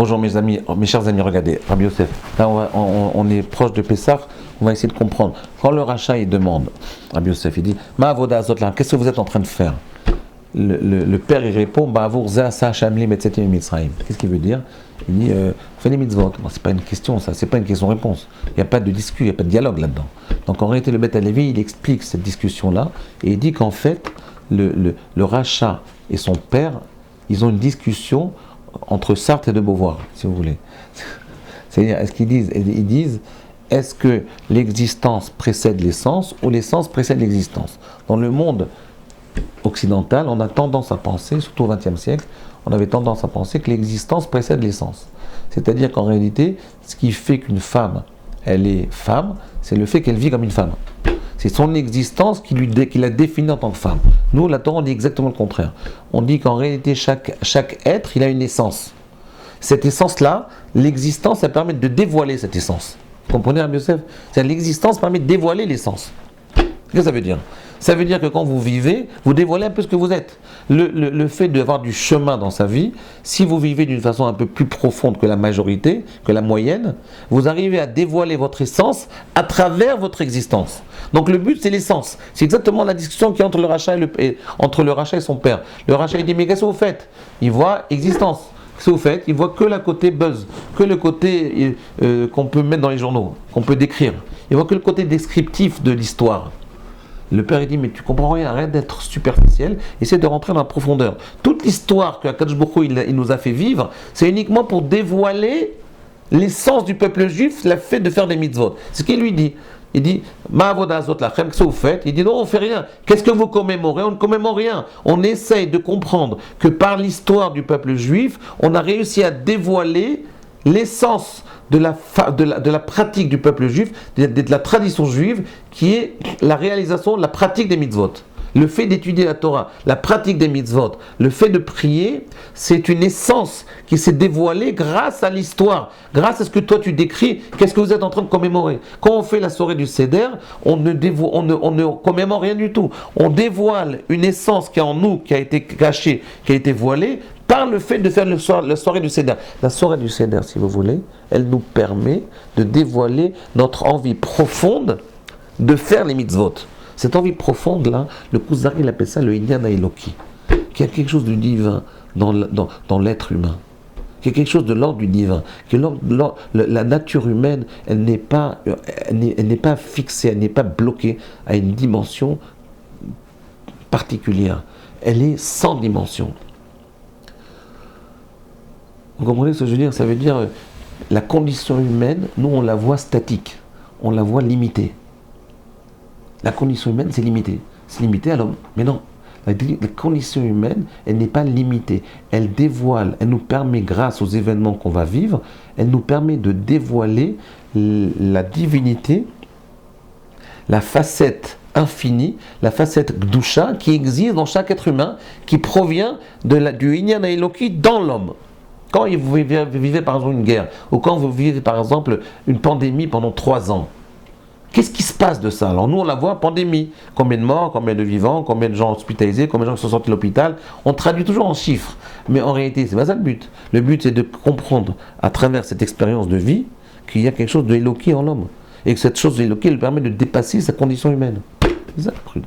Bonjour mes amis, mes chers amis, regardez, Rabbi Yosef, là on est proche de Pessah, on va essayer de comprendre. Quand le rachat il demande, Rabbi Yosef, il dit, Ma avoda azot là, qu'est-ce que vous êtes en train de faire? Le père il répond, Ba'avour za sa shamli metzetim mitzrayim. Qu'est-ce qu'il veut dire? Il dit, fais les mitzvot. Bon, c'est pas une question, ça, c'est pas une question-réponse. Il n'y a pas de discussion, il n'y a pas de dialogue là-dedans. Donc en réalité, le Beth Halevi, il explique cette discussion-là et il dit qu'en fait, le rachat et son père, ils ont une discussion entre Sartre et de Beauvoir, si vous voulez. C'est-à-dire, est-ce qu'ils disent, ils disent, est-ce que l'existence précède l'essence ou l'essence précède l'existence? Dans le monde occidental, on a tendance à penser, surtout au XXe siècle, on avait tendance à penser que l'existence précède l'essence. C'est-à-dire qu'en réalité, ce qui fait qu'une femme, elle est femme, c'est le fait qu'elle vit comme une femme. C'est son existence qui la définit en tant que femme. Nous, la Torah, on dit exactement le contraire. On dit qu'en réalité, chaque être, il a une essence. Cette essence-là, l'existence, elle permet de dévoiler cette essence. Vous comprenez, Rabbi Yosef? C'est-à-dire l'existence permet de dévoiler l'essence. Qu'est-ce que ça veut dire? Ça veut dire que quand vous vivez, vous dévoilez un peu ce que vous êtes. Le fait d'avoir du chemin dans sa vie, si vous vivez d'une façon un peu plus profonde que la majorité, que la moyenne, vous arrivez à dévoiler votre essence à travers votre existence. Donc le but, c'est l'essence. C'est exactement la discussion qui est entre le rachat et son père. Le rachat, il dit, mais qu'est-ce que vous faites? Il voit existence. Qu'est-ce que vous faites? Il voit que le côté buzz, que le côté qu'on peut mettre dans les journaux, qu'on peut décrire. Il voit que le côté descriptif de l'histoire. Le père il dit, mais tu comprends rien, arrête d'être superficiel, essaie de rentrer dans la profondeur. Toute l'histoire que Akadosh Baruch Hu, il nous a fait vivre, c'est uniquement pour dévoiler l'essence du peuple juif, le fait de faire des mitzvot. C'est ce qu'il lui dit. Il dit, Ma avoda azot lachem, qu'est-ce que vous faites? Il dit, non, on ne fait rien. Qu'est-ce que vous commémorez? On ne commémore rien. On essaye de comprendre que par l'histoire du peuple juif, on a réussi à dévoiler l'essence de la pratique du peuple juif, de la tradition juive, qui est la réalisation de la pratique des mitzvot. Le fait d'étudier la Torah, la pratique des mitzvot, le fait de prier, c'est une essence qui s'est dévoilée grâce à l'histoire, grâce à ce que toi tu décris. Qu'est-ce que vous êtes en train de commémorer? Quand on fait la soirée du Seder, on ne commémore rien du tout. On dévoile une essence qui est en nous, qui a été cachée, qui a été voilée, par le fait de faire la soirée du Seder. La soirée du Seder, si vous voulez, elle nous permet de dévoiler notre envie profonde de faire les mitzvot. Cette envie profonde-là, le Kuzari il appelle ça le Inyan Eloki, qu'il y a quelque chose du divin dans l'être humain, qu'il y a quelque chose de l'ordre du divin, que la nature humaine, elle n'est pas fixée, elle n'est pas bloquée à une dimension particulière. Elle est sans dimension. Vous comprenez ce que je veux dire? Ça veut dire la condition humaine, nous on la voit statique, on la voit limitée. La condition humaine c'est limité à l'homme, mais non. La condition humaine, elle n'est pas limitée. Elle dévoile, elle nous permet, grâce aux événements qu'on va vivre, elle nous permet de dévoiler la divinité, la facette infinie, la facette Gdusha qui existe dans chaque être humain, qui provient du Inyan Eloki dans l'homme. Quand vous vivez par exemple une guerre, ou quand vous vivez par exemple une pandémie pendant 3 ans, qu'est-ce qui se passe de ça? Alors nous on la voit, pandémie. Combien de morts, combien de vivants, combien de gens hospitalisés, combien de gens qui sont sortis de l'hôpital. On traduit toujours en chiffres. Mais en réalité, c'est pas ça le but. Le but c'est de comprendre à travers cette expérience de vie qu'il y a quelque chose de Eloki en l'homme. Et que cette chose de Eloki, elle permet de dépasser sa condition humaine. C'est ça le truc.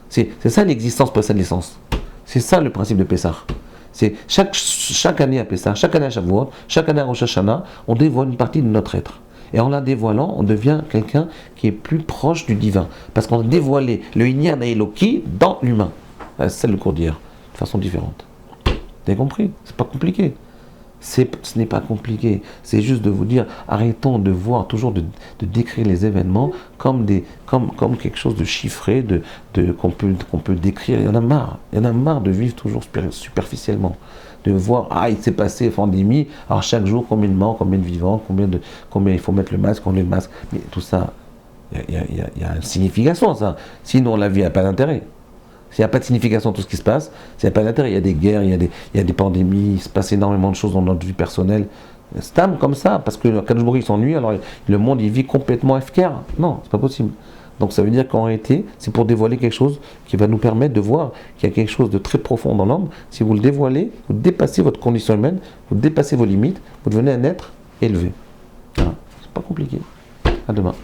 C'est ça l'existence précède l'essence. C'est ça le principe de Pessah. C'est chaque année à Pessah, chaque année à Shavuot, chaque année à Rosh Hashanah, on dévoile une partie de notre être. Et en la dévoilant, on devient quelqu'un qui est plus proche du divin. Parce qu'on a dévoilé le Inyan Eloki dans l'humain. C'est le cours d'hier, de façon différente. Vous avez compris? C'est pas compliqué. Ce n'est pas compliqué. C'est juste de vous dire, arrêtons de voir, toujours de décrire les événements comme quelque chose de chiffré, qu'on peut décrire. Il y en a marre. Il y en a marre de vivre toujours superficiellement. De voir, il s'est passé pandémie, alors chaque jour, combien de morts, combien de vivants, combien il faut mettre le masque, combien de masques. Mais tout ça, il y a une signification, ça. Sinon, la vie n'a pas d'intérêt. S'il n'y a pas de signification à tout ce qui se passe, s'il n'y a pas d'intérêt, il y a des guerres, il y a des pandémies, il se passe énormément de choses dans notre vie personnelle. C'est comme ça, parce que Akadosh Baruch Hu s'ennuie, alors le monde il vit complètement FKR. Non, c'est pas possible. Donc ça veut dire qu'en réalité, c'est pour dévoiler quelque chose qui va nous permettre de voir qu'il y a quelque chose de très profond dans l'homme. Si vous le dévoilez, vous dépassez votre condition humaine, vous dépassez vos limites, vous devenez un être élevé. Voilà. C'est pas compliqué. À demain.